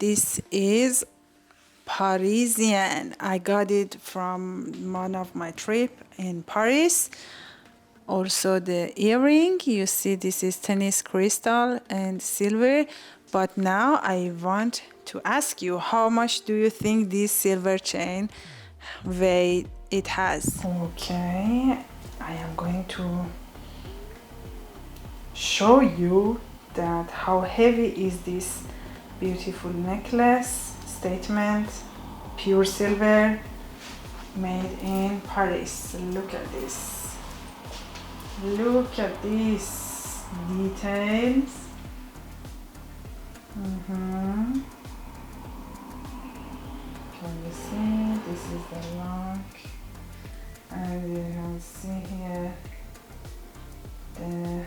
This is Parisian. I got it from one of my trip in Paris. Also the earring, you see this is tennis crystal and silver. But now I want to ask you, how much do you think this silver chain weight it has? Okay, I am going to show you that how heavy is this beautiful necklace. Statement, pure silver, made in Paris. Look at this. Look at these details. Can you see? This is the lock, and you can see here the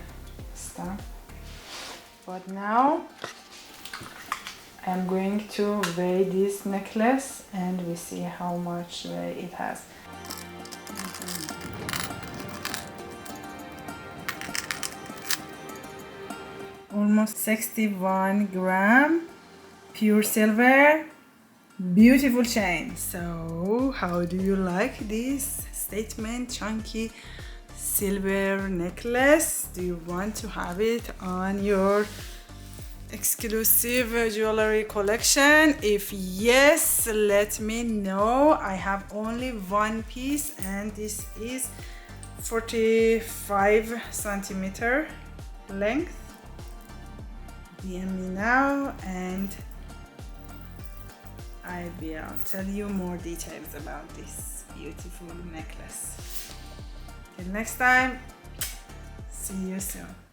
stamp. But now I'm going to weigh this necklace and we see how much weight it has. Almost 61 gram, pure silver, beautiful chain. So how do you like this statement chunky silver necklace? Do you want to have it on your exclusive jewelry collection? If yes, let me know. I have only one piece and this is 45 centimeter length. DM me now and I will tell you more details about this beautiful necklace. Till next time, see you soon.